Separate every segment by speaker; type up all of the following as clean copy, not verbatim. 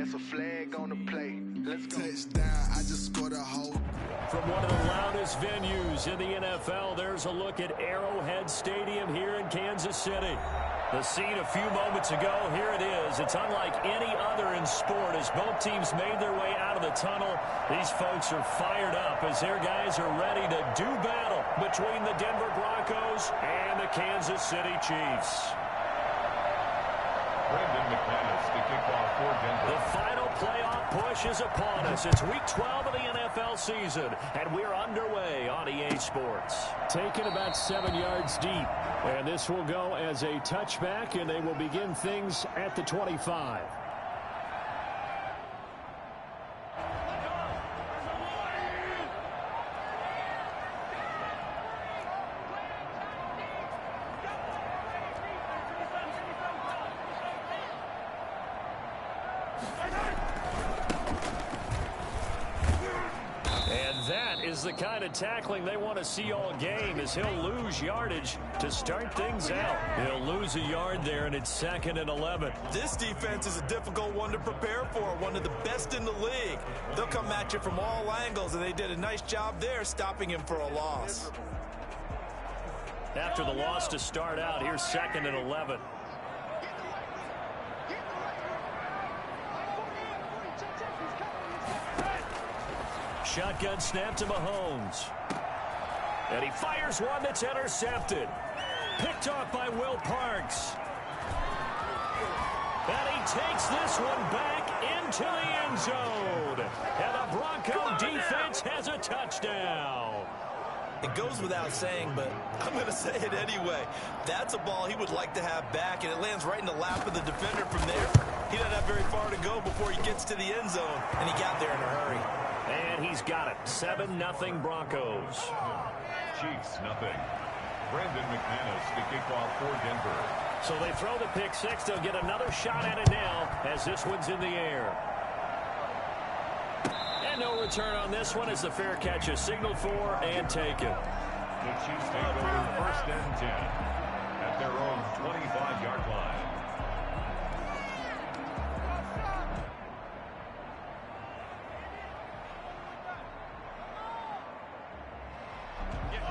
Speaker 1: That's a flag on the play. Let's go.
Speaker 2: Touchdown, I just scored a hole.
Speaker 3: From one of the loudest venues in the NFL, there's a look at Arrowhead Stadium here in Kansas City. The scene a few moments ago, here it is. It's unlike any other in sport as both teams made their way out of the tunnel. These folks are fired up as their guys are ready to do battle between the Denver Broncos and the Kansas City Chiefs. The final playoff push is upon us. It's week 12 of the NFL season, and we're underway on EA Sports. Taken about 7 yards deep, and this will go as a touchback, and they will begin things at the 25. Is the kind of tackling they want to see all game as he'll lose yardage to start things out. He'll lose a yard there, and it's 2nd and 11.
Speaker 4: This defense is a difficult one to prepare for, one of the best in the league. They'll come at you from all angles, and they did a nice job there stopping him for a loss.
Speaker 3: After the loss to start out, here's 2nd and 11. Shotgun snap to Mahomes. And he fires one that's intercepted. Picked off by Will Parks. And he takes this one back into the end zone. And the Bronco defense has a touchdown.
Speaker 4: It goes without saying, but I'm going to say it anyway. That's a ball he would like to have back, and it lands right in the lap of the defender from there. He doesn't have very far to go before he gets to the end zone, and he got there in a hurry.
Speaker 3: And he's got it. 7-0 Broncos.
Speaker 5: Chiefs, nothing. Brandon McManus, the kickoff for Denver.
Speaker 3: So they throw the pick six. They'll get another shot at it now as this one's in the air. And no return on this one as the fair catch is signaled for and taken.
Speaker 5: The Chiefs take over 1st and 10 at their own 25-yard line.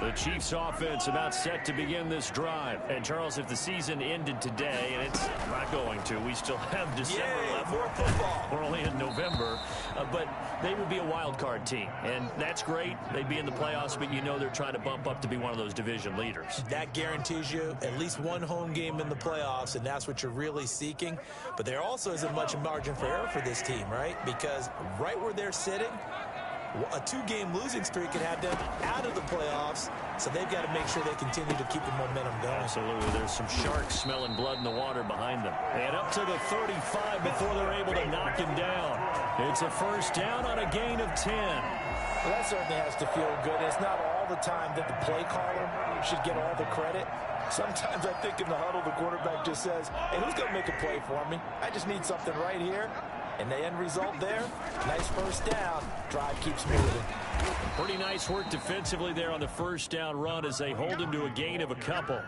Speaker 3: The Chiefs offense about set to begin this drive. And Charles, if the season ended today, and it's not going to, we still have December left.
Speaker 4: More football.
Speaker 3: We're only in November, but they would be a wild card team, and that's great. They'd be in the playoffs, but you know they're trying to bump up to be one of those division leaders.
Speaker 4: That guarantees you at least one home game in the playoffs, and that's what you're really seeking. But there also isn't much margin for error for this team, right? Because right where they're sitting, a 2-game losing streak could have them out of the playoffs, so they've got to make sure they continue to keep the momentum going.
Speaker 3: Absolutely. There's some sharks smelling blood in the water behind them. And up to the 35 before they're able to knock him down. It's a 1st down on a gain of 10.
Speaker 6: Well, that certainly has to feel good. It's not all the time that the play caller should get all the credit. Sometimes I think in the huddle, the quarterback just says, hey, who's going to make a play for me? I just need something right here. And the end result there, nice 1st down. Drive keeps moving.
Speaker 3: Pretty nice work defensively there on the 1st down run as they hold him to a gain of a couple.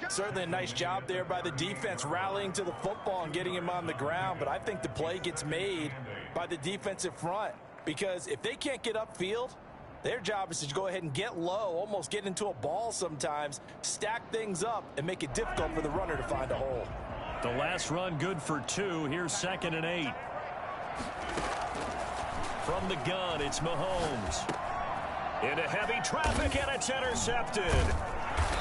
Speaker 6: Certainly a nice job there by the defense rallying to the football and getting him on the ground. But I think the play gets made by the defensive front. Because if they can't get upfield, their job is to go ahead and get low, almost get into a ball sometimes, stack things up, and make it difficult for the runner to find a hole.
Speaker 3: The last run good for 2. Here's 2nd and 8. From the gun, it's Mahomes. Into heavy traffic, and it's intercepted.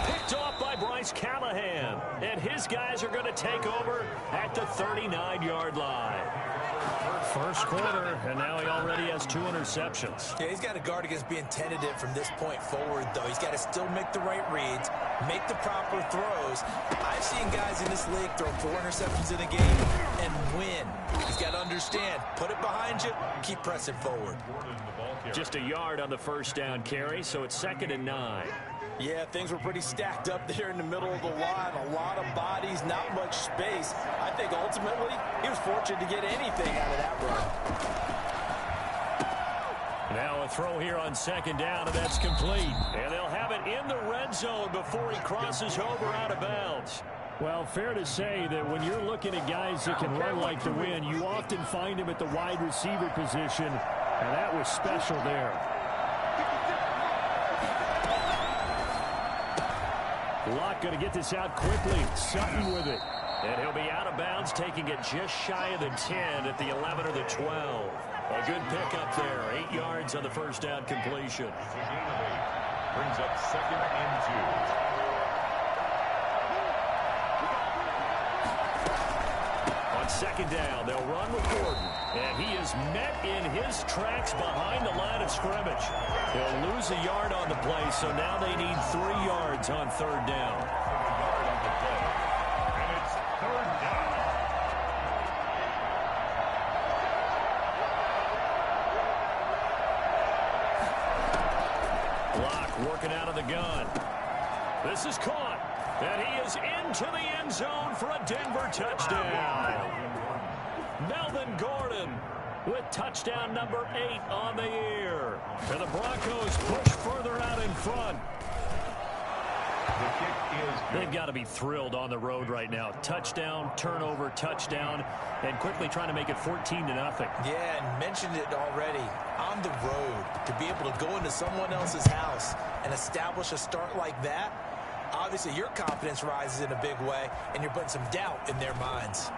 Speaker 3: Picked off by Bryce Callahan. And his guys are going to take over at the 39-yard line. First quarter, and now he already has 2 interceptions.
Speaker 4: Yeah, he's got to guard against being tentative from this point forward, though. He's got to still make the right reads, make the proper throws. I've seen guys in this league throw 4 interceptions in a game and win. He's got to understand, put it behind you, keep pressing forward.
Speaker 3: Just a yard on the 1st down carry, so it's 2nd and 9.
Speaker 6: Yeah, things were pretty stacked up there in the middle of the line. A lot of bodies, not much space. I think ultimately he was fortunate to get anything out of that run.
Speaker 3: Now a throw here on 2nd down, and that's complete. And they'll have it in the red zone before he crosses over out of bounds. Well, fair to say that when you're looking at guys that can run like the wind, you often find him at the wide receiver position, and that was special there. Locke going to get this out quickly. Sutton with it. And he'll be out of bounds, taking it just shy of the 10 at the 11 or the 12. A good pickup there. 8 yards on the first down completion.
Speaker 5: Brings up 2nd and 2.
Speaker 3: On 2nd down, they'll run with Gordon. And he is met in his tracks behind the line of scrimmage. He'll lose a yard on the play, so now they need 3 yards on 3rd down.
Speaker 5: And it's 3rd down.
Speaker 3: Locke working out of the gun. This is caught. And he is into the end zone for a Denver touchdown. Melvin Gordon with touchdown number 8 on the year. And the Broncos push further out in front.
Speaker 5: The kick is good.
Speaker 3: They've got to be thrilled on the road right now. Touchdown, turnover, touchdown, and quickly trying to make it 14-0.
Speaker 4: Yeah, and mentioned it already. On the road, to be able to go into someone else's house and establish a start like that, obviously your confidence rises in a big way, and you're putting some doubt in their minds.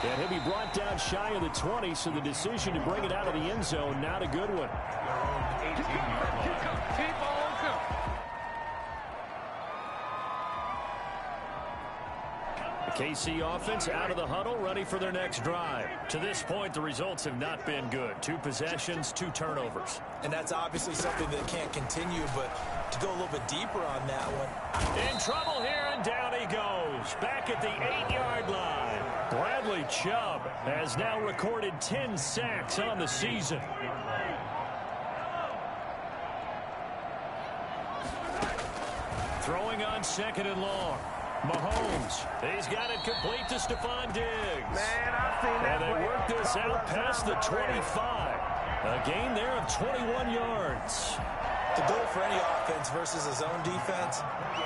Speaker 3: And he'll be brought down shy of the 20, so the decision to bring it out of the end zone, not a good one.
Speaker 5: Their own 18-yard line.
Speaker 3: The KC offense out of the huddle, ready for their next drive. To this point, the results have not been good. 2 possessions, 2 turnovers.
Speaker 4: And that's obviously something that can't continue, but to go a little bit deeper on that one.
Speaker 3: In trouble here, and down he goes. Back at the 8-yard line. Bradley Chubb has now recorded 10 sacks on the season. Throwing on 2nd and long. Mahomes, he's got it complete to Stephon Diggs.
Speaker 1: Man, I've seen that.
Speaker 3: And they work this out past the 25. A gain there of 21 yards.
Speaker 4: The goal for any offense versus a zone defense,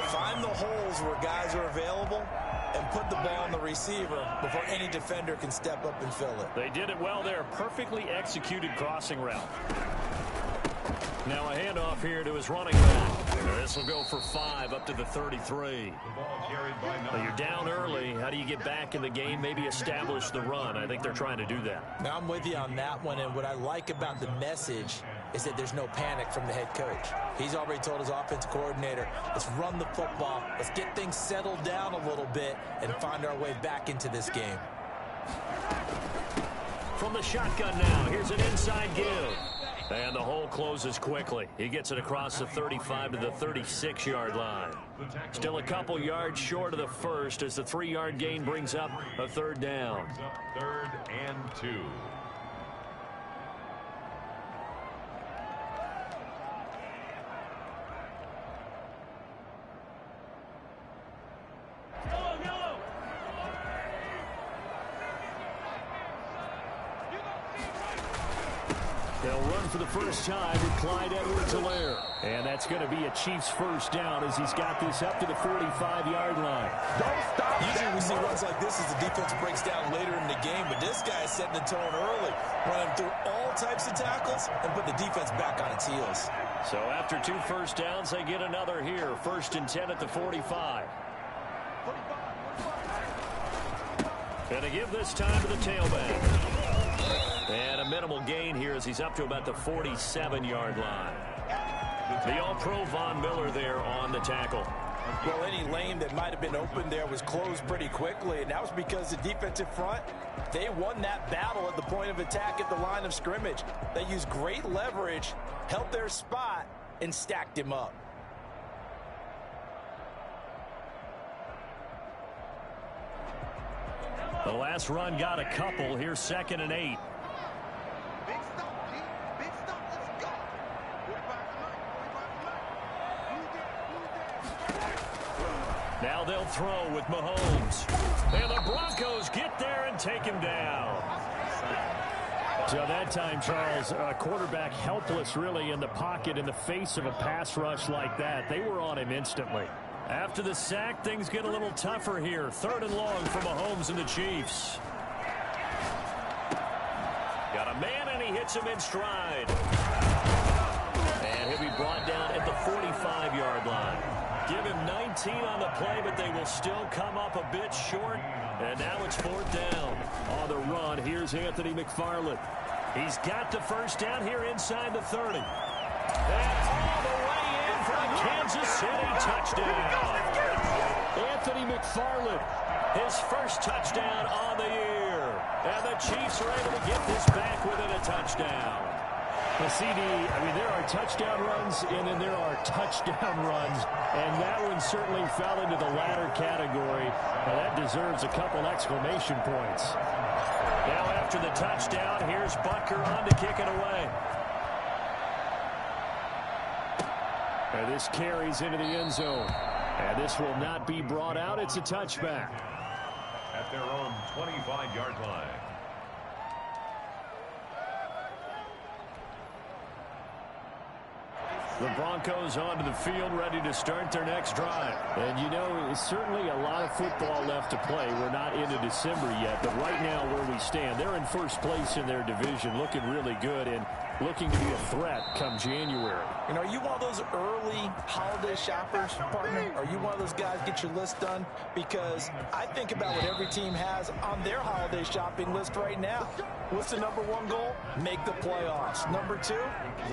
Speaker 4: find the holes where guys are available and put the ball on the receiver before any defender can step up and fill it.
Speaker 3: They did it well there. Perfectly executed crossing route. Now a handoff here to his running back. This will go for 5 up to the 33. Well, you're down early. How do you get back in the game? Maybe establish the run. I think they're trying to do that.
Speaker 4: Now I'm with you on that one, and what I like about the message is that there's no panic from the head coach. He's already told his offensive coordinator, let's run the football, let's get things settled down a little bit and find our way back into this game.
Speaker 3: From the shotgun now, here's an inside give. And the hole closes quickly. He gets it across the 35 to the 36-yard line. Still a couple yards short of the first as the 3-yard gain brings up a 3rd down.
Speaker 5: 3rd and 2.
Speaker 3: They'll run for the first time with Clyde Edwards-Helaire. And that's going to be a Chiefs first down as he's got this up to the 45-yard line.
Speaker 1: Don't stop.
Speaker 4: Usually we see runs like this as the defense breaks down later in the game, but this guy is setting the tone early, running through all types of tackles and put the defense back on its heels.
Speaker 3: So after 2 first downs, they get another here. 1st and 10 at the 45. And to give this time to the tailback. And a minimal gain here as he's up to about the 47-yard line. The All-Pro Von Miller there on the tackle.
Speaker 6: Well, any lane that might have been open there was closed pretty quickly, and that was because the defensive front, they won that battle at the point of attack at the line of scrimmage. They used great leverage, held their spot, and stacked him up.
Speaker 3: The last run got a couple. Here's 2nd and 8.
Speaker 1: Big stop, G. Big stop. Let's go. 45
Speaker 3: Now they'll throw with Mahomes. And the Broncos get there and take him down. So that time, Charles, a quarterback helpless really in the pocket in the face of a pass rush like that. They were on him instantly. After the sack, things get a little tougher here. 3rd and long for Mahomes and the Chiefs. Got a man, and he hits him in stride. And he'll be brought down at the 45-yard line. Give him 19 on the play, but they will still come up a bit short. And now it's 4th down. On the run, here's Anthony McFarland. He's got the first down here inside the 30. And all the way in for a Kansas City touchdown. Anthony McFarland, his first touchdown on the year. And the Chiefs are able to get this back within a touchdown.
Speaker 7: The CD, I mean, there are touchdown runs, and then there are touchdown runs, and that one certainly fell into the latter category. Now, that deserves a couple exclamation points.
Speaker 3: Now after the touchdown, here's Butker on to kick it away.
Speaker 7: And this carries into the end zone. And this will not be brought out. It's a touchback.
Speaker 5: At their own 25-yard line.
Speaker 3: The Broncos onto the field, ready to start their next drive.
Speaker 7: And, you know, it's certainly a lot of football left to play. We're not into December yet, but right now where we stand, they're in first place in their division, looking really good and looking to be a threat come January.
Speaker 6: You know, are you one of those early holiday shoppers, partner? Are you one of those guys get your list done? Because I think about what every team has on their holiday shopping list right now. What's the number 1 goal? Make the playoffs. Number 2,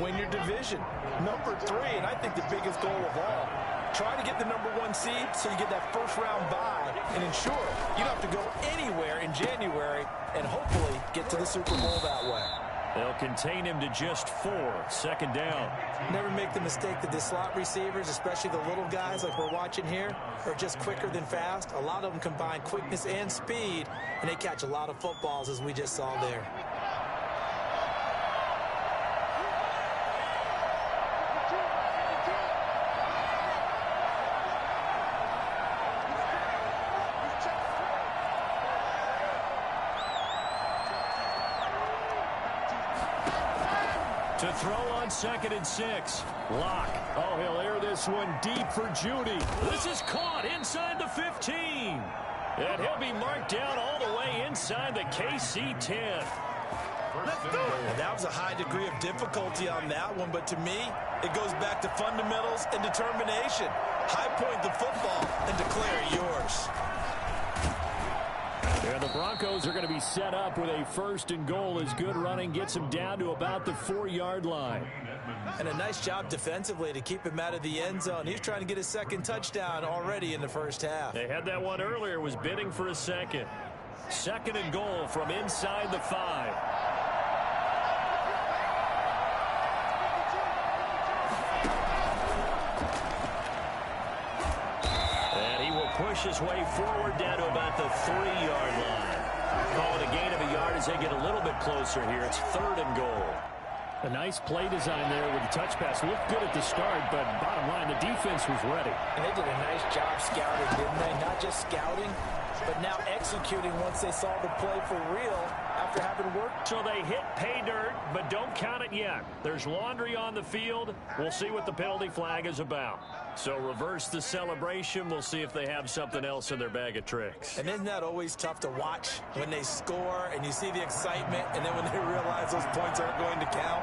Speaker 6: win your division. Number 3, and I think the biggest goal of all, try to get the number 1 seed so you get that first-round bye and ensure you don't have to go anywhere in January and hopefully get to the Super Bowl that way.
Speaker 3: They'll contain him to just 4. 2nd down.
Speaker 6: Never make the mistake that the slot receivers, especially the little guys like we're watching here, are just quicker than fast. A lot of them combine quickness and speed, and they catch a lot of footballs, as we just saw there.
Speaker 3: To throw on 2nd and 6. Lock. Oh, he'll air this one deep for Judy. This is caught inside the 15. And he'll be marked down all the way inside the KC 10.
Speaker 6: And that was a high degree of difficulty on that one, but to me, it goes back to fundamentals and determination. High point the football and declare it yours.
Speaker 7: And the Broncos are going to be set up with a 1st and goal as good running gets them down to about the 4-yard line.
Speaker 6: And a nice job defensively to keep him out of the end zone. He's trying to get his 2nd touchdown already in the first half.
Speaker 3: They had that one earlier, was bidding for a 2nd. 2nd and goal from inside the 5. Push his way forward down to about the 3-yard line. Call it a gain of a yard as they get a little bit closer here. It's 3rd and goal.
Speaker 7: A nice play design there with the touch pass. Looked good at the start, but bottom line, the defense was ready.
Speaker 6: And they did a nice job scouting, didn't they? Not just scouting, but now executing once they saw the play for real after having worked.
Speaker 3: So they hit pay dirt, but don't count it yet. There's laundry on the field. We'll see what the penalty flag is about. So reverse the celebration. We'll see if they have something else in their bag of tricks.
Speaker 6: And isn't that always tough to watch when they score and you see the excitement, and then when they realize those points aren't going to count?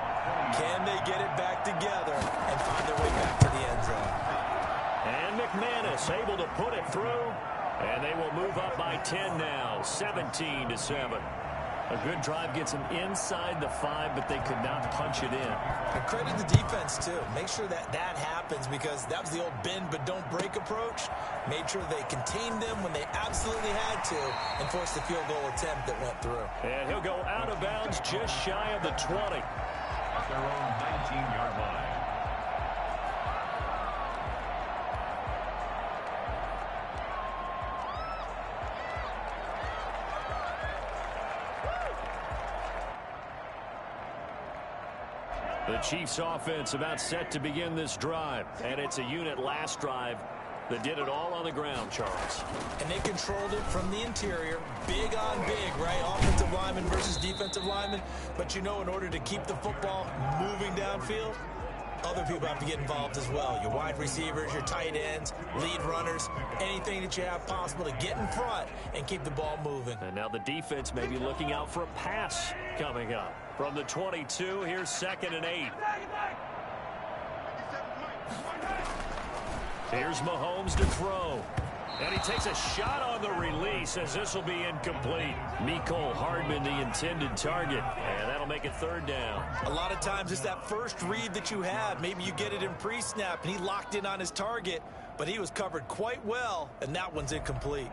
Speaker 6: Can they get it back together and find their way back to the end zone?
Speaker 3: And McManus able to put it through, and they will move up by 10 now, 17-7. A good drive gets them inside the 5, but they could not punch it in.
Speaker 6: And credit the defense, too. Make sure that happens, because that was the old bend but don't break approach. Made sure they contained them when they absolutely had to and forced the field goal attempt that went through.
Speaker 3: And he'll go out of bounds just shy of the 20.
Speaker 5: At their own 19-yard line.
Speaker 3: The Chiefs offense about set to begin this drive. And it's a unit last drive that did it all on the ground, Charles.
Speaker 6: And they controlled it from the interior. Big on big, right? Offensive lineman versus defensive lineman. But you know, in order to keep the football moving downfield,
Speaker 4: other people have to get involved as well. Your wide receivers, your tight ends, lead runners, anything that you have possible to get in front and keep the ball moving.
Speaker 3: And now the defense may be looking out for a pass coming up. From the 22, here's 2nd and 8. Here's Mahomes to throw. And he takes a shot on the release as this will be incomplete. Mecole Hardman, the intended target. And that'll make it 3rd down.
Speaker 4: A lot of times it's that first read that you have. Maybe you get it in pre-snap and he locked in on his target, but he was covered quite well, and that one's incomplete.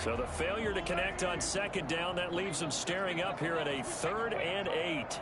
Speaker 3: So the failure to connect on 2nd down, that leaves them staring up here at a 3rd and 8.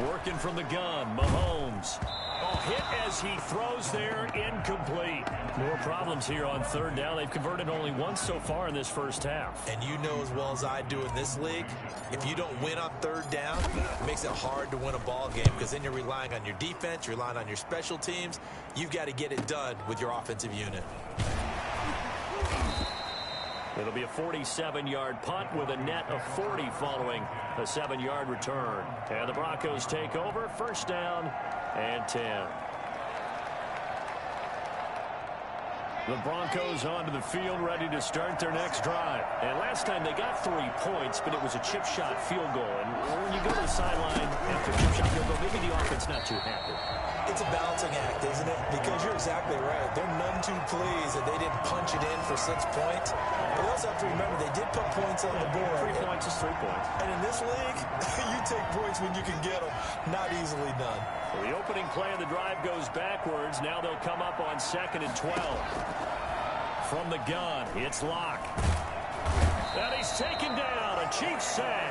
Speaker 3: Working from the gun, Mahomes. Oh, hit as he throws there, incomplete. More problems here on 3rd down. They've converted only once so far in this first half.
Speaker 4: And you know as well as I do in this league, if you don't win on 3rd down, it makes it hard to win a ball game because then you're relying on your defense, you're relying on your special teams. You've got to get it done with your offensive unit.
Speaker 3: It'll be a 47-yard punt with a net of 40 following a 7-yard return. And the Broncos take over, 1st down and 10. The Broncos onto the field, ready to start their next drive. And last time they got 3 points, but it was a chip shot field goal. And when you go to the sideline after a chip shot field goal, maybe the offense not too happy.
Speaker 4: It's a balancing act, isn't it? Because you're exactly right. They're none too pleased that they didn't punch it in for 6 points. But you also have to remember they did put points on the board.
Speaker 3: 3 points is 3 points.
Speaker 4: And in this league, you take points when you can get them. Not easily done.
Speaker 3: So the opening play of the drive goes backwards. Now they'll come up on 2nd and 12. From the gun, it's Locke. And he's taken down. A Chiefs sack.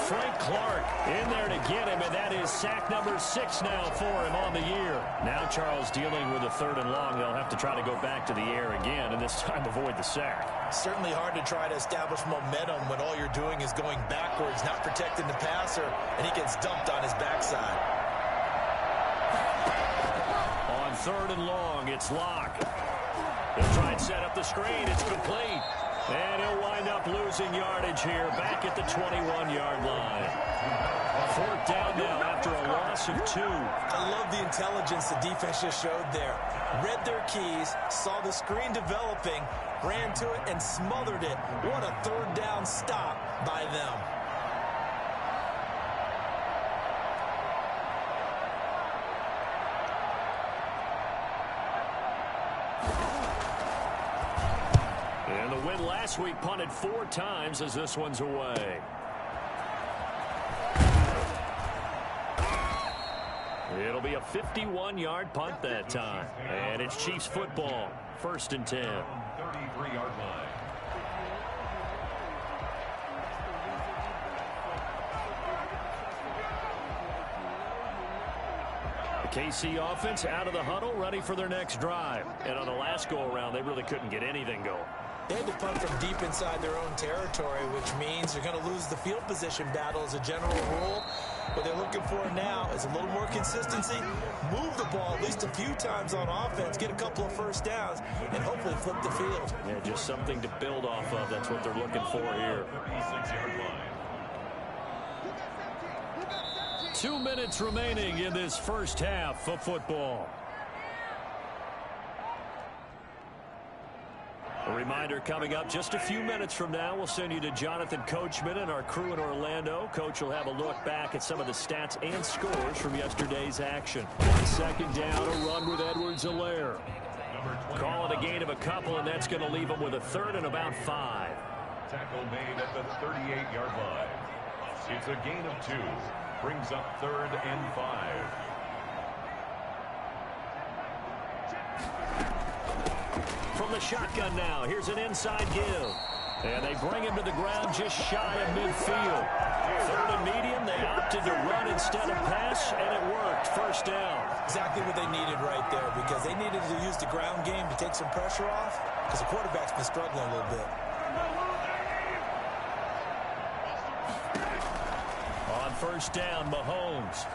Speaker 3: Frank Clark in there to get him, and that is sack number 6 now for him on the year. Now Charles dealing with a 3rd and long. They'll have to try to go back to the air again, and this time avoid the sack.
Speaker 4: Certainly hard to try to establish momentum when all you're doing is going backwards, not protecting the passer, and he gets dumped on his backside.
Speaker 3: On 3rd and long, it's Locke. They'll try and set up the screen. It's complete. And he'll wind up losing yardage here back at the 21-yard line. 4th down now after a loss of 2.
Speaker 4: I love the intelligence the defense just showed there. Read their keys, saw the screen developing, ran to it, and smothered it. What a 3rd down stop by them.
Speaker 3: And the win last week punted 4 times as this one's away. It'll be a 51-yard punt that time. And it's Chiefs football. 1st and 10.
Speaker 5: 33-yard line.
Speaker 3: KC offense out of the huddle, ready for their next drive. And on the last go-around, they really couldn't get anything going.
Speaker 4: They had to punt from deep inside their own territory, which means they're going to lose the field position battle as a general rule. What they're looking for now is a little more consistency, move the ball at least a few times on offense, get a couple of 1st downs, and hopefully flip the field.
Speaker 3: Yeah, just something to build off of. That's what they're looking for here.
Speaker 5: 36-yard line.
Speaker 3: 2 minutes remaining in this first half of football. A reminder coming up just a few minutes from now. We'll send you to Jonathan Coachman and our crew in Orlando. Coach will have a look back at some of the stats and scores from yesterday's action. 2nd down, a run with Edwards-Helaire. Call it a gain of a couple, and that's going to leave them with a 3rd and about 5.
Speaker 5: Tackle made at the 38-yard line. It's a gain of 2. Brings up 3rd and 5.
Speaker 3: From the shotgun now, here's an inside give. And they bring him to the ground just shy of midfield. 3rd and medium, they opted to run instead of pass, and it worked. 1st down.
Speaker 4: Exactly what they needed right there, because they needed to use the ground game to take some pressure off, because the quarterback's been struggling a little bit.
Speaker 3: On first down. Mahomes.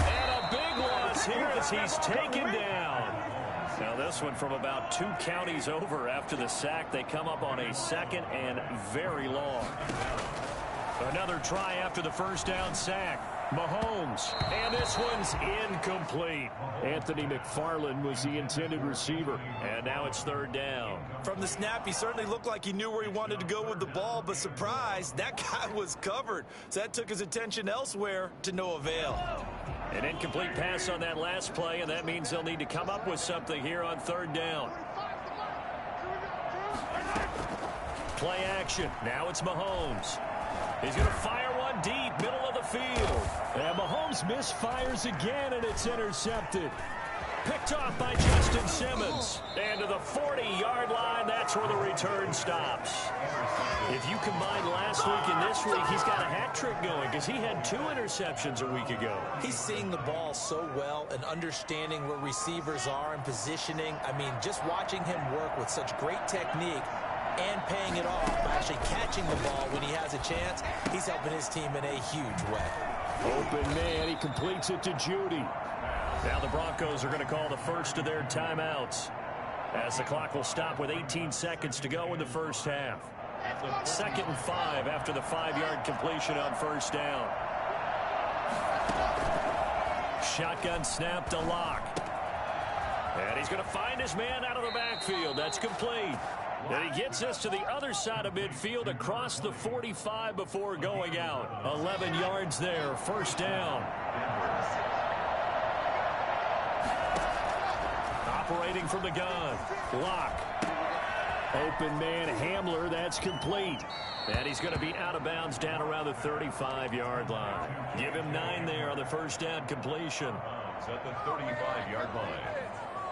Speaker 3: And a big loss here as he's taken down. Now this one from about 2 counties over after the sack. They come up on a 2nd and very long. Another try after the first down sack. Mahomes. And this one's incomplete.
Speaker 7: Anthony McFarland was the intended receiver.
Speaker 3: And now it's 3rd down.
Speaker 4: From the snap, he certainly looked like he knew where he wanted to go with the ball, but surprise, that guy was covered. So that took his attention elsewhere to no avail.
Speaker 3: An incomplete pass on that last play, and that means they'll need to come up with something here on 3rd down. Play action. Now it's Mahomes. He's going to fire one deep, middle of the field.
Speaker 7: And Mahomes misfires again, and it's intercepted.
Speaker 3: Picked off by Justin Simmons. And to the 40-yard line, that's where the return stops. If you combine last week and this week, he's got a hat trick going because he had 2 interceptions a week ago.
Speaker 4: He's seeing the ball so well and understanding where receivers are and positioning. I mean, just watching him work with such great technique and paying it off by actually catching the ball when he has a chance, he's helping his team in a huge way.
Speaker 7: Open man, he completes it to Judy.
Speaker 3: Now the Broncos are going to call the first of their timeouts as the clock will stop with 18 seconds to go in the first half. 2nd and 5 after the 5-yard completion on first down. Shotgun snap to Locke. And he's going to find his man out of the backfield. That's complete. And he gets us to the other side of midfield across the 45 before going out. 11 yards there, first down. Operating from the gun, Locke.
Speaker 7: Open man, Hamler, that's complete.
Speaker 3: And he's going to be out of bounds down around the 35-yard line. Give him 9 there on the first down completion.
Speaker 5: At the 35-yard line.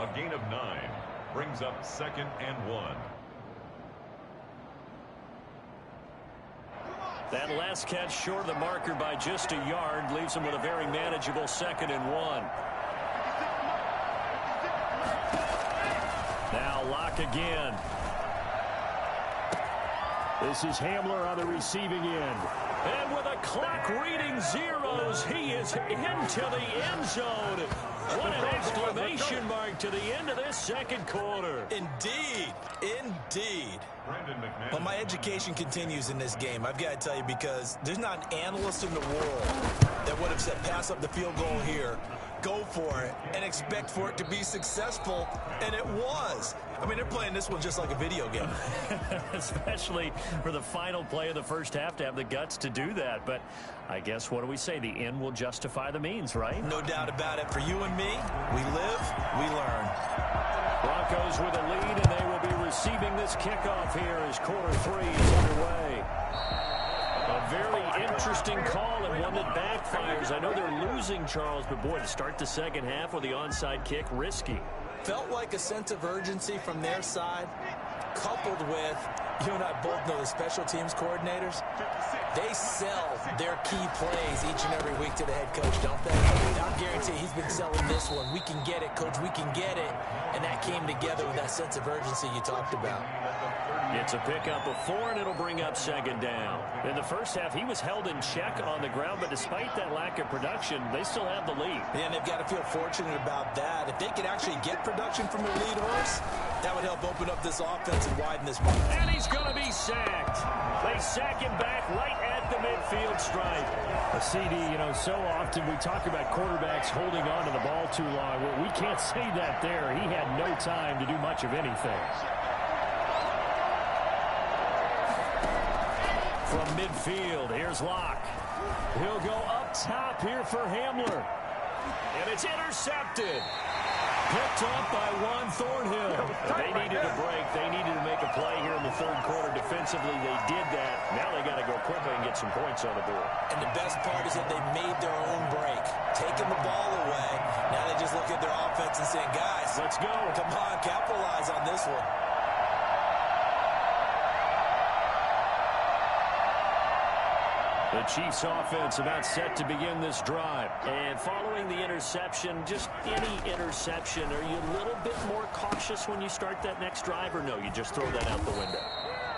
Speaker 5: A gain of 9 brings up 2nd and 1.
Speaker 3: That last catch short of the marker by just a yard leaves him with a very manageable 2nd and 1. Now Locke again.
Speaker 7: This is Hamler on the receiving end.
Speaker 3: And with a clock reading zeros, he is into the end zone. What an exclamation mark to the end of this 2nd quarter.
Speaker 4: Indeed. Indeed. Well, my education continues in this game. I've got to tell you, because there's not an analyst in the world that would have said pass up the field goal here, go for it, and expect for it to be successful, and it was. I mean, they're playing this one just like a video game.
Speaker 3: Especially for the final play of the first half to have the guts to do that. But I guess, what do we say? The end will justify the means, right?
Speaker 4: No doubt about it. For you and me, we live, we learn.
Speaker 3: Broncos with a lead, and they will be receiving this kickoff here as quarter 3 is underway. A very interesting call and one that backfires. I know they're losing, Charles, but boy, to start the 2nd half with the onside kick, risky.
Speaker 4: Felt like a sense of urgency from their side, coupled with, you and I both know the special teams coordinators, they sell their key plays each and every week to the head coach, don't they? I guarantee he's been selling this one. We can get it, coach, we can get it. And that came together with that sense of urgency you talked about.
Speaker 3: It's a pickup of 4, and it'll bring up 2nd down. In the first half, he was held in check on the ground, but despite that lack of production, they still have the lead.
Speaker 4: And they've got to feel fortunate about that. If they could actually get production from their lead horse, that would help open up this offense and widen this margin.
Speaker 3: And he's going to be sacked. They sack him back right at the midfield stripe.
Speaker 7: A CD, you know, so often we talk about quarterbacks holding on to the ball too long. Well, we can't say that there. He had no time to do much of anything.
Speaker 3: From midfield, here's Locke. He'll go up top here for Hamler. And it's intercepted. Picked up by Juan Thornhill. They needed a break. They needed to make a play here in the 3rd quarter defensively. They did that. Now they got to go quickly and get some points on the board.
Speaker 4: And the best part is that they made their own break, taking the ball away. Now they just look at their offense and saying, guys,
Speaker 3: let's go.
Speaker 4: Come on, capitalize on this one.
Speaker 3: The Chiefs offense about set to begin this drive. And following the interception, just any interception, are you a little bit more cautious when you start that next drive, or no, you just throw that out the window?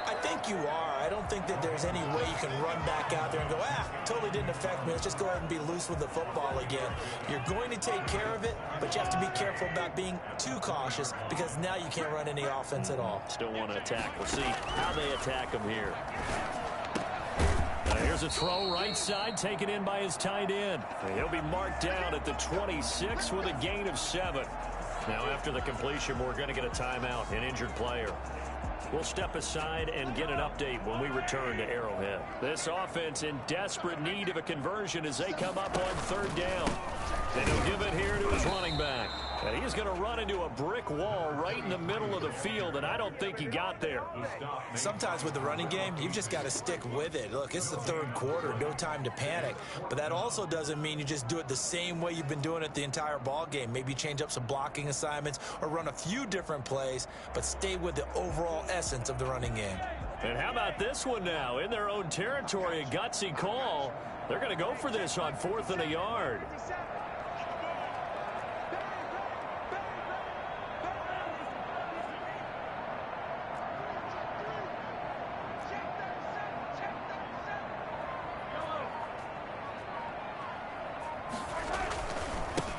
Speaker 4: I think think you are. I don't think that there's any way you can run back out there and go, totally didn't affect me. Let's just go ahead and be loose with the football again. You're going to take care of it, but you have to be careful about being too cautious because now you can't run any offense at all.
Speaker 3: Still want to attack. We'll see how they attack him here. Here's a throw right side, taken in by his tight end. He'll be marked down at the 26 with a gain of 7. Now after the completion, we're going to get a timeout, an injured player. We'll step aside and get an update when we return to Arrowhead. This offense in desperate need of a conversion as they come up on 3rd down. And he'll give it here to his running back. And he's going to run into a brick wall right in the middle of the field, and I don't think he got there.
Speaker 4: Sometimes with the running game, you've just got to stick with it. Look, it's the 3rd quarter, no time to panic. But that also doesn't mean you just do it the same way you've been doing it the entire ball game. Maybe change up some blocking assignments or run a few different plays, but stay with the overall essence of the running game.
Speaker 3: And how about this one now? In their own territory, a gutsy call. They're going to go for this on 4th and a yard.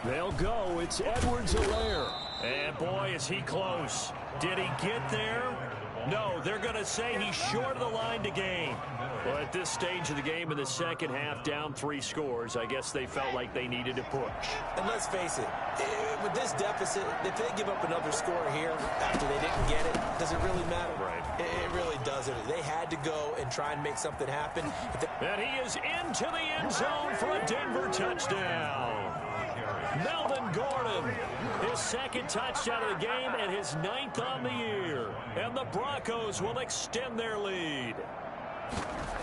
Speaker 3: They'll go. It's Edwards-Helaire. And boy, is he close. Did he get there? No, they're going to say he's short of the line to gain. Well, at this stage of the game in the second half, down 3 scores, I guess they felt like they needed to push.
Speaker 4: And let's face it, with this deficit, if they give up another score here after they didn't get it, does it really matter?
Speaker 3: Right.
Speaker 4: It really doesn't. They had to go and try and make something happen.
Speaker 3: And he is into the end zone for a Denver touchdown. Melvin Gordon, his 2nd touchdown of the game and his 9th on the year. And the Broncos will extend their lead.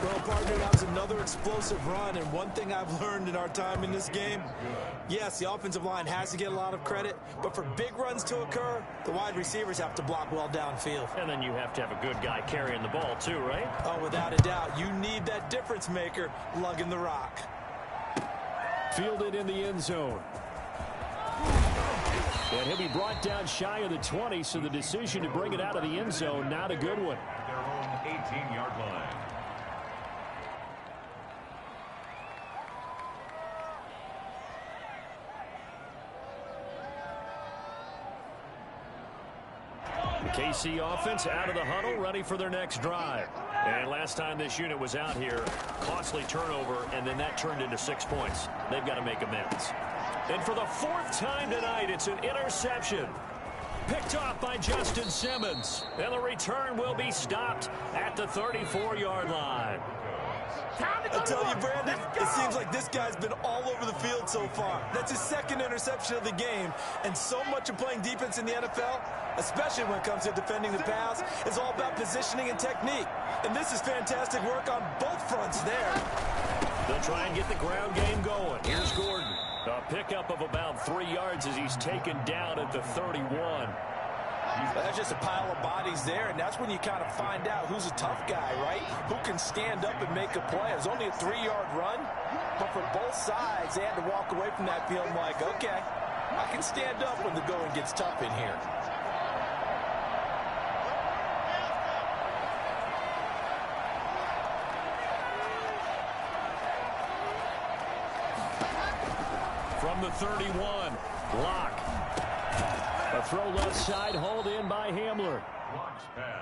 Speaker 4: Well, partner, that was another explosive run, and one thing I've learned in our time in this game, yes, the offensive line has to get a lot of credit, but for big runs to occur, the wide receivers have to block well downfield.
Speaker 3: And then you have to have a good guy carrying the ball too, right?
Speaker 4: Oh, without a doubt. You need that difference maker lugging the rock.
Speaker 7: Fielded in the end zone. And he'll be brought down shy of the 20, so the decision to bring it out of the end zone, not a good one.
Speaker 5: Their own 18-yard line.
Speaker 3: The KC offense out of the huddle, ready for their next drive. And last time this unit was out here, costly turnover, and then that turned into 6 points. They've got to make amends. And for the 4th time tonight, it's an interception. Picked off by Justin Simmons. And the return will be stopped at the 34-yard line.
Speaker 4: I tell you, Brandon, it seems like this guy's been all over the field so far. That's his 2nd interception of the game. And so much of playing defense in the NFL, especially when it comes to defending the pass, is all about positioning and technique. And this is fantastic work on both fronts there.
Speaker 3: They'll try and get the ground game going. Here's Gordon. A pickup of about 3 yards as he's taken down at the 31.
Speaker 6: That's just a pile of bodies there, and that's when you kind of find out who's a tough guy, right? Who can stand up and make a play. It was only a 3-yard run, but for both sides, they had to walk away from that feeling like, okay, I can stand up when the going gets tough in here.
Speaker 3: From the 31, Locke. A throw left side, hauled in by Hamler.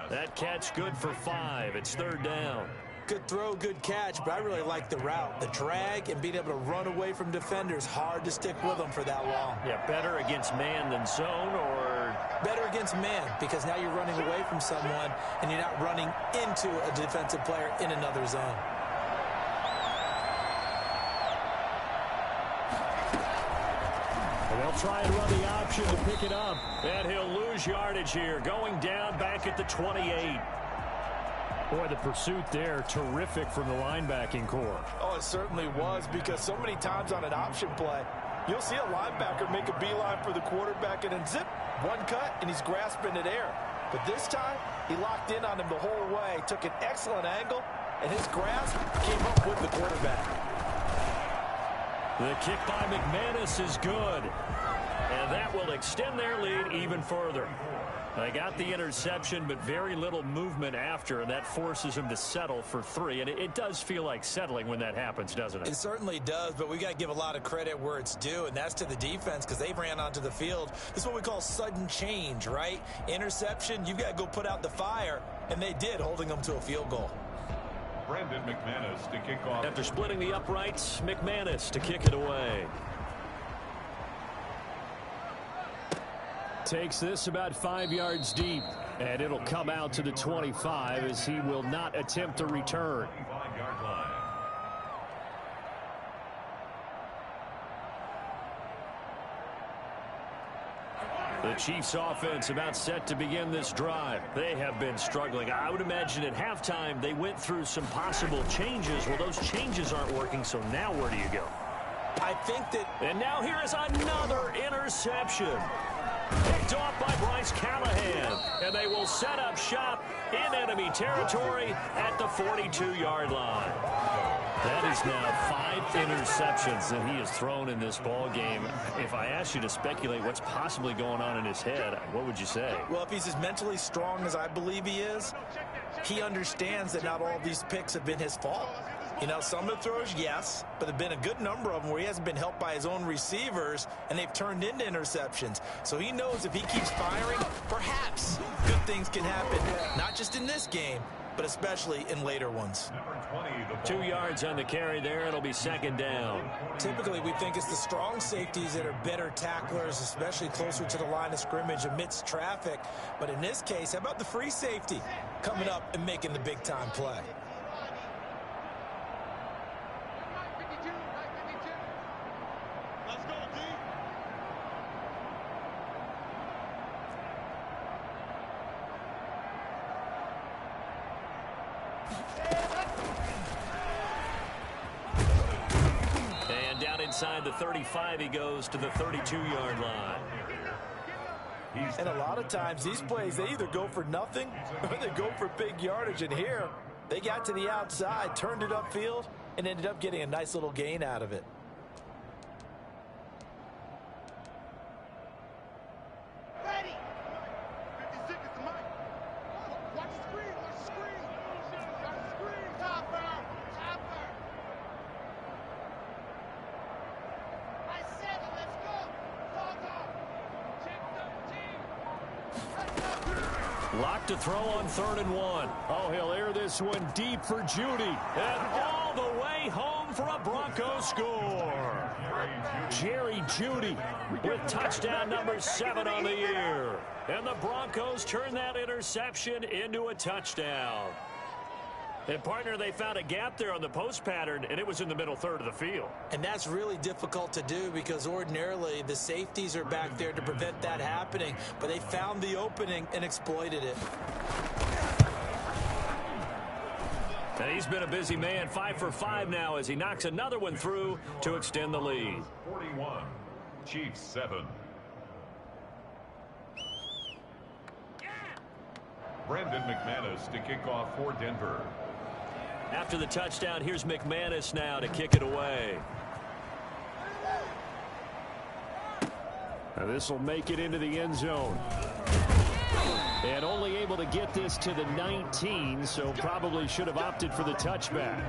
Speaker 3: That catch good for 5. It's 3rd down.
Speaker 4: Good throw, good catch, but I really like the route. The drag and being able to run away from defenders, hard to stick with them for that long.
Speaker 3: Yeah, better against man than zone, or?
Speaker 4: Better against man, because now you're running away from someone and you're not running into a defensive player in another zone.
Speaker 7: They'll try and run the option to pick it up.
Speaker 3: And he'll lose yardage here, going down back at the 28.
Speaker 7: Boy, the pursuit there, terrific from the linebacking core.
Speaker 6: Oh, it certainly was, because so many times on an option play, you'll see a linebacker make a beeline for the quarterback and then zip, one cut, and he's grasping it air. But this time, he locked in on him the whole way, took an excellent angle, and his grasp came up with the quarterback.
Speaker 3: The kick by McManus is good. And that will extend their lead even further. They got the interception, but very little movement after, and that forces him to settle for 3. And it does feel like settling when that happens, doesn't it?
Speaker 4: It certainly does, but we got to give a lot of credit where it's due, and that's to the defense because they ran onto the field. This is what we call sudden change, right? Interception, you've got to go put out the fire, and they did, holding them to a field goal.
Speaker 5: Brandon McManus to kick off.
Speaker 3: After splitting the uprights, McManus to kick it away.
Speaker 7: Takes this about 5 yards deep, and it'll come out to the 25 as he will not attempt to return.
Speaker 5: 25-yard line.
Speaker 3: The Chiefs offense about set to begin this drive. They have been struggling. I would imagine at halftime they went through some possible changes. Well, those changes aren't working, so now where do you go?
Speaker 4: I think that...
Speaker 3: And now here is another interception. Picked off by Bryce Callahan. And they will set up shop in enemy territory at the 42-yard line. That is now 5 interceptions that he has thrown in this ball game. If I asked you to speculate what's possibly going on in his head, what would you say?
Speaker 4: Well, if he's as mentally strong as I believe he is, he understands that not all of these picks have been his fault. You know, some of the throws, yes, but there have been a good number of them where he hasn't been helped by his own receivers, and they've turned into interceptions. So he knows if he keeps firing, perhaps good things can happen, not just in this game, but especially in later ones.
Speaker 5: Number 20,
Speaker 3: 2 yards on the carry there. It'll be second down.
Speaker 4: Typically, we think it's the strong safeties that are better tacklers, especially closer to the line of scrimmage amidst traffic. But in this case, how about the free safety coming up and making the big-time play?
Speaker 3: Inside the 35, he goes to the 32-yard line.
Speaker 6: And a lot of times, these plays, they either go for nothing or they go for big yardage. And here, they got to the outside, turned it upfield, and ended up getting a nice little gain out of it.
Speaker 1: Ready. 50 seconds, Mike. Watch the screen. Watch the screen. Watch the screen. Topper.
Speaker 3: Locked to throw on 3rd and 1.
Speaker 7: Oh, he'll air this one deep for Judy.
Speaker 3: And all the way home for a Broncos score.
Speaker 7: Jerry Judy
Speaker 3: With touchdown number 7 on the year. And the Broncos turn that interception into a touchdown. And, partner, they found a gap there on the post pattern, and it was in the middle third of the field.
Speaker 4: And that's really difficult to do because ordinarily the safeties are back there to prevent that happening. But they found the opening and exploited it.
Speaker 3: And he's been a busy man, 5 for 5 now as he knocks another one through to extend the lead.
Speaker 5: 41, Chiefs 7. Brandon McManus to kick off for Denver.
Speaker 3: After the touchdown, here's McManus now to kick it away.
Speaker 7: Now this will make it into the end zone. And only able to get this to the 19, so probably should have opted for the touchback.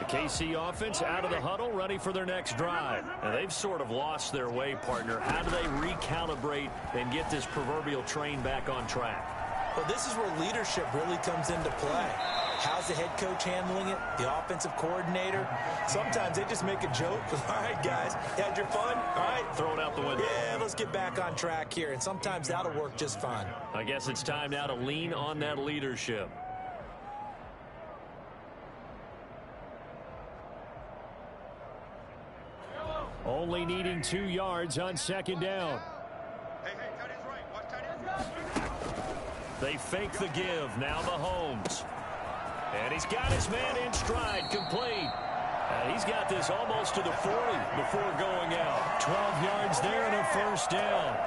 Speaker 7: KC offense out of the huddle, ready for their next drive. And they've sort of lost their way, partner. How do they recalibrate and get this proverbial train back on track?
Speaker 4: Well, this is where leadership really comes into play. How's the head coach handling it? The offensive coordinator? Sometimes they just make a joke. All right, guys, you had your fun? All right.
Speaker 3: Throw it out the window.
Speaker 4: Yeah, let's get back on track here. And sometimes that'll work just fine.
Speaker 3: I guess it's time now to lean on that leadership.
Speaker 7: Only needing 2 yards on second down.
Speaker 1: Hey, tight end's right. Watch tight end.
Speaker 3: They fake the give. Now Mahomes. And he's got his man in stride, complete. He's got this almost to the 40 before going out. 12 yards there and a first down.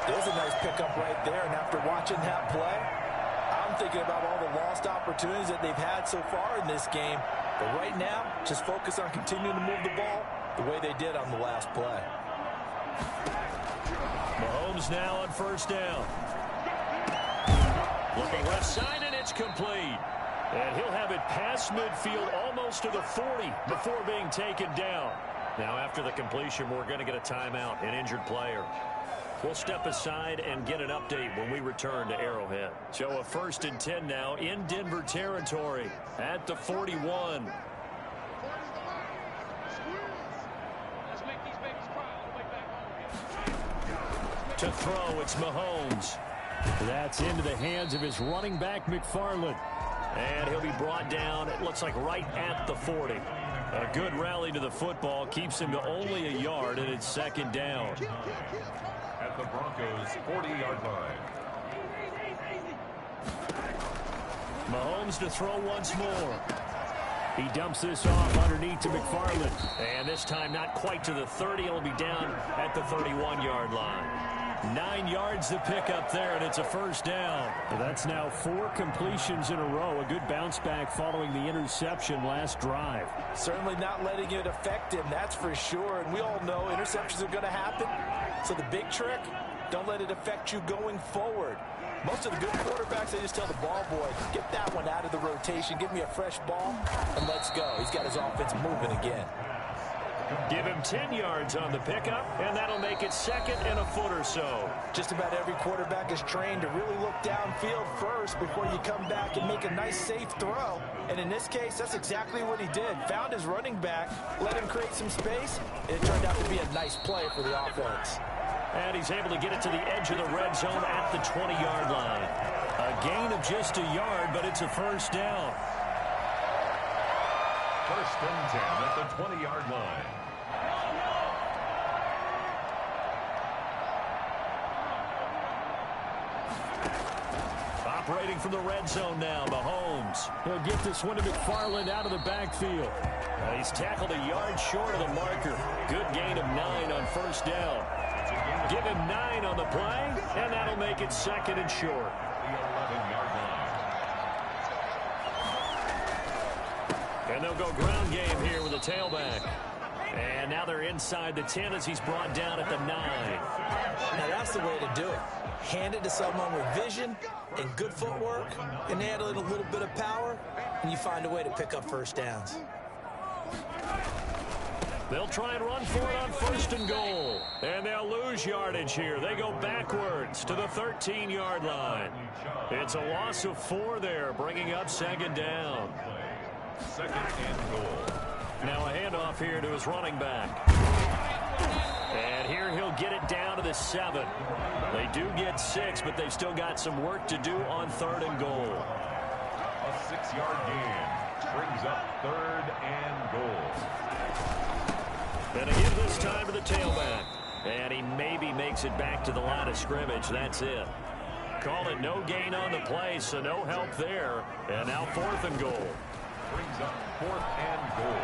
Speaker 6: There's a nice pickup right there, and after watching that play, I'm thinking about all the lost opportunities that they've had so far in this game. But right now, just focus on continuing to move the ball the way they did on the last play.
Speaker 3: Mahomes now on first down. Looking left side, and it's complete. And he'll have it past midfield almost to the 40 before being taken down. Now, after the completion, we're going to get a timeout, an injured player. We'll step aside and get an update when we return to Arrowhead. So a 1st and 10 now in Denver territory at the 41. To throw, it's Mahomes.
Speaker 7: That's into the hands of his running back, McFarland.
Speaker 3: And he'll be brought down, it looks like right at the 40. A good rally to the football keeps him to only a yard, and it's 2nd down.
Speaker 5: At the Broncos' 40-yard line.
Speaker 3: Mahomes to throw once more.
Speaker 7: He dumps this off underneath to McFarland.
Speaker 3: And this time not quite to the 30. It'll be down at the 31-yard line. 9 yards to pick up there, and it's a 1st down.
Speaker 7: Well, that's now 4 completions in a row. A good bounce back following the interception last drive.
Speaker 6: Certainly not letting it affect him, that's for sure. And we all know interceptions are going to happen. So the big trick, don't let it affect you going forward. Most of the good quarterbacks, they just tell the ball boy, get that one out of the rotation, give me a fresh ball, and let's go. He's got his offense moving again.
Speaker 3: Give him 10 yards on the pickup, and that'll make it 2nd and a foot or so.
Speaker 6: Just about every quarterback is trained to really look downfield first before you come back and make a nice, safe throw. And in this case, that's exactly what he did. Found his running back, let him create some space, and it turned out to be a nice play for the offense.
Speaker 3: And he's able to get it to the edge of the red zone at the 20-yard line. A gain of just a yard, but it's a 1st down.
Speaker 5: 1st and 10 at the 20-yard line.
Speaker 3: Operating from the red zone now, Mahomes.
Speaker 7: He'll get this one to McFarland out of the backfield.
Speaker 3: He's tackled a yard short of the marker. Good gain of 9 on 1st down. Give him 9 on the play, and that'll make it 2nd and short.
Speaker 5: The 11-yard line.
Speaker 3: And they'll go ground game here with a tailback. And now they're inside the 10 as he's brought down at the 9.
Speaker 4: Now that's the way to do it. Hand it to someone with vision and good footwork, and handle it a little bit of power, and you find a way to pick up 1st downs.
Speaker 3: They'll try and run for it on 1st and goal. And they'll lose yardage here. They go backwards to the 13-yard line. It's a loss of 4 there, bringing up 2nd down.
Speaker 5: 2nd and goal.
Speaker 3: Now a handoff here to his running back. And here he'll get it down to the 7. They do get 6, but they've still got some work to do on 3rd and goal.
Speaker 5: A 6-yard gain brings up 3rd and goal.
Speaker 3: And again this time to the tailback. And he maybe makes it back to the line of scrimmage. That's it. Call it no gain on the play, so no help there. And now 4th and goal.
Speaker 5: Brings up 4th and goal.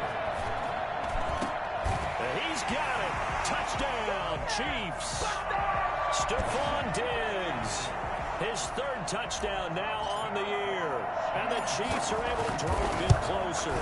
Speaker 3: And he's got it. Touchdown, Chiefs. Stephon Diggs. His 3rd touchdown now on the year. And the Chiefs are able to draw a bit closer.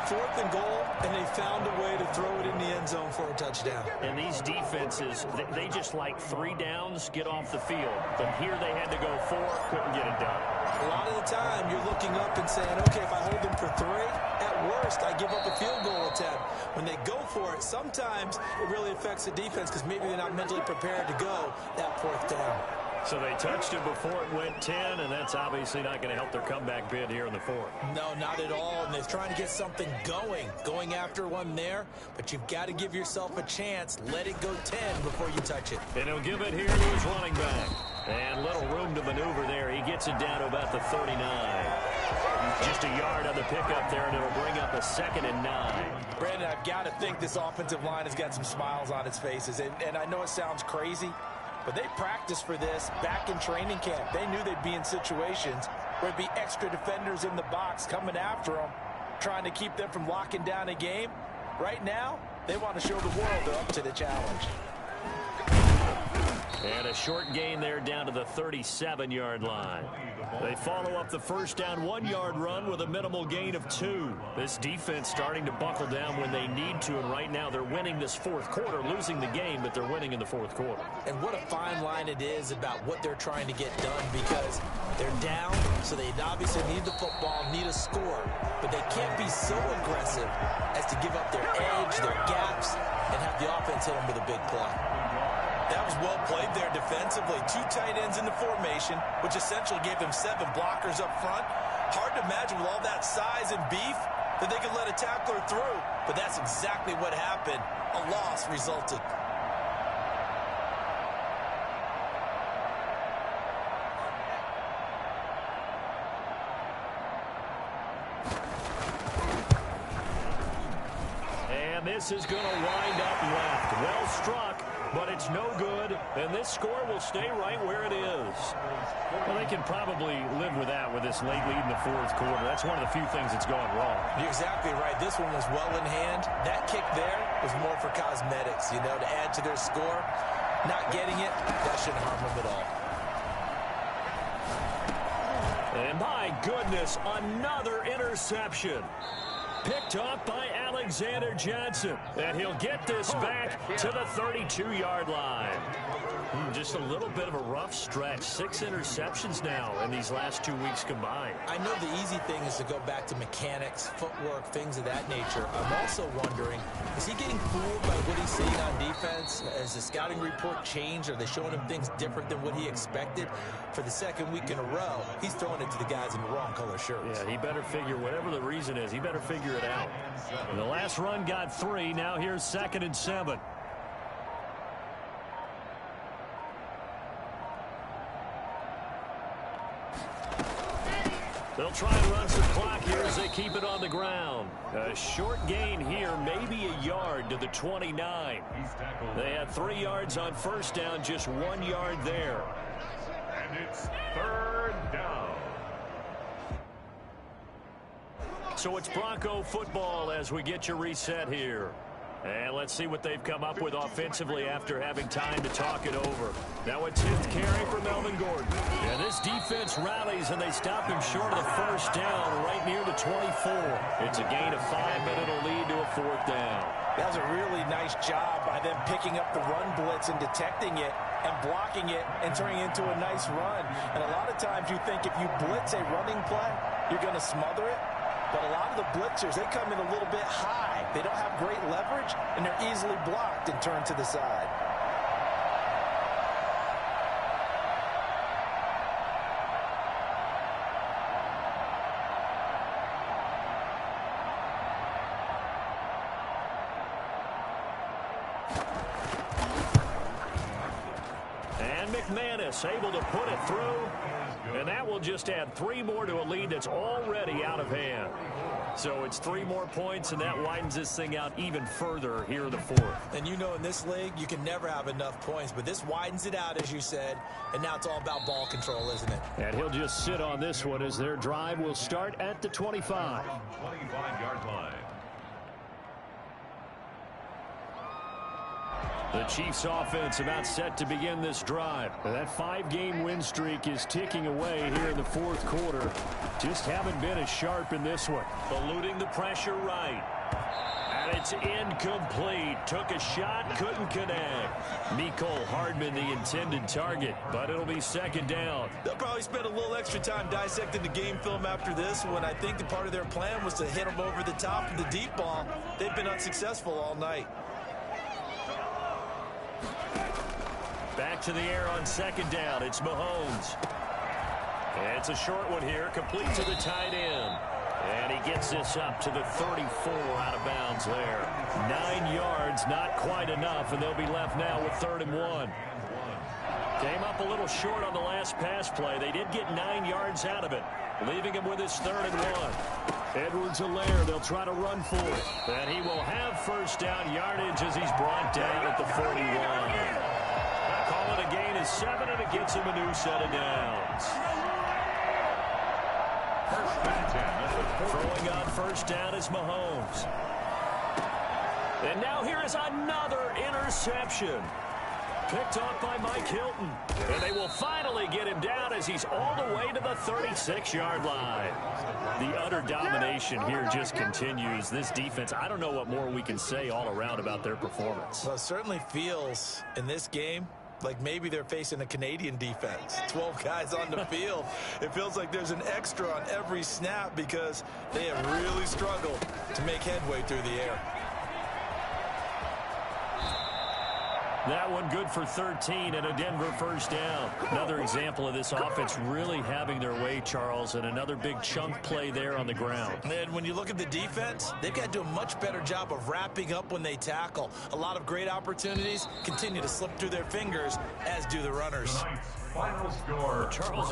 Speaker 4: 4th and goal, and they found a way to throw it in the end zone for a touchdown.
Speaker 3: And these defenses, they just like 3 downs, get off the field. But here they had to go 4, couldn't get it done.
Speaker 4: A lot of the time, you're looking up and saying, okay, if I hold them for 3, at worst, I give up a field goal attempt. When they go for it, sometimes it really affects the defense because maybe they're not mentally prepared to go that 4th down.
Speaker 3: So they touched him before it went 10, and that's obviously not going to help their comeback bid here in the 4th.
Speaker 4: No, not at all, and they're trying to get something going after one there, but you've got to give yourself a chance. Let it go 10 before you touch it.
Speaker 3: And he'll give it here to his running back. And little room to maneuver there. He gets it down to about the 39. Just a yard on the pickup there, and it'll bring up a 2nd and 9.
Speaker 6: Brandon, I've got to think this offensive line has got some smiles on its faces, and I know it sounds crazy, but they practiced for this back in training camp. They knew they'd be in situations where there'd be extra defenders in the box coming after them, trying to keep them from locking down a game. Right now, they want to show the world they're up to the challenge.
Speaker 3: And a short gain there down to the 37-yard line. They follow up the first down 1-yard run with a minimal gain of 2. This defense starting to buckle down when they need to, and right now they're winning this fourth quarter, losing the game, but they're winning in the fourth quarter.
Speaker 4: And what a fine line it is about what they're trying to get done, because they're down, so they obviously need the football, need a score, but they can't be so aggressive as to give up their edge, their gaps, and have the offense hit them with a big play.
Speaker 6: That was well played there defensively. 2 tight ends in the formation, which essentially gave them 7 blockers up front. Hard to imagine with all that size and beef that they could let a tackler through, but that's exactly what happened. A loss resulted.
Speaker 3: And this is going to wind up left. Well struck, but it's no good, and this score will stay right where it is. Well, they can probably live with that with this late lead in the fourth quarter. That's one of the few things that's gone wrong.
Speaker 4: You're exactly right. This one was well in hand. That kick there was more for cosmetics, you know, to add to their score. Not getting it, that shouldn't harm them at all.
Speaker 3: And my goodness, another interception. Picked off by Alexander Johnson. And he'll get this back to the 32-yard line. Just a little bit of a rough stretch. 6 interceptions now in these last 2 weeks combined.
Speaker 4: I know the easy thing is to go back to mechanics, footwork, things of that nature. I'm also wondering, is he getting fooled by what he's seeing on defense? Has the scouting report changed? Are they showing him things different than what he expected? For the second week in a row, he's throwing it to the guys in the wrong color shirts.
Speaker 3: Yeah, he better figure, whatever the reason is, he better figure it out. And the last run got 3. Now here's 2nd and 7. They'll try and run some clock here as they keep it on the ground. A short gain here, maybe a yard to the 29. They had 3 yards on first down, just 1 yard there.
Speaker 5: And it's 3rd down.
Speaker 3: So it's Bronco football as we get your reset here. And let's see what they've come up with offensively after having time to talk it over. Now a 10th carry for Melvin Gordon. And this defense rallies, and they stop him short of the first down right near the 24. It's a gain of 5, but it'll lead to a 4th down.
Speaker 6: That was a really nice job by them picking up the run blitz and detecting it and blocking it and turning it into a nice run. And a lot of times you think if you blitz a running play, you're going to smother it. But a lot of the blitzers, they come in a little bit high. They don't have great leverage, and they're easily blocked and turned to the side.
Speaker 3: And McManus able to put it through. And that will just add 3 more to a lead that's already out of hand. So it's 3 more points, and that widens this thing out even further here in the 4th.
Speaker 4: And you know, in this league, you can never have enough points, but this widens it out, as you said, and now it's all about ball control, isn't it?
Speaker 7: And he'll just sit on this one as their drive will start at the 25.
Speaker 5: 25-yard line.
Speaker 7: The Chiefs offense about set to begin this drive. That 5-game win streak is ticking away here in the fourth quarter. Just haven't been as sharp in this one.
Speaker 3: Eluding the pressure right. And it's incomplete. Took a shot, couldn't connect. Mecole Hardman the intended target, but it'll be 2nd down.
Speaker 6: They'll probably spend a little extra time dissecting the game film after this one. I think the part of their plan was to hit them over the top of the deep ball. They've been unsuccessful all night.
Speaker 3: Back to the air on 2nd down. It's Mahomes. And it's a short one here, complete to the tight end. And he gets this up to the 34 out of bounds there. 9 yards, not quite enough, and they'll be left now with 3rd and 1. Came up a little short on the last pass play. They did get 9 yards out of it, leaving him with his 3rd and 1. Edwards-Helaire, they'll try to run for it. And he will have first down yardage as he's brought down at the 41. Call it a gain of 7, and it gets him a new set of downs. Throwing on first down is Mahomes. And now here is another interception. Picked off by Mike Hilton. And they will finally get him down as he's all the way to the 36-yard line. The utter domination here just continues. This defense, I don't know what more we can say all around about their performance.
Speaker 4: Well, it certainly feels in this game like maybe they're facing a Canadian defense. 12 guys on the field. It feels like there's an extra on every snap because they have really struggled to make headway through the air.
Speaker 3: That one good for 13 and a Denver first down. Another example of this offense really having their way, Charles, and another big chunk play there on the ground.
Speaker 4: And when you look at the defense, they've got to do a much better job of wrapping up when they tackle. A lot of great opportunities continue to slip through their fingers, as do the runners.
Speaker 5: Final score.
Speaker 3: Charles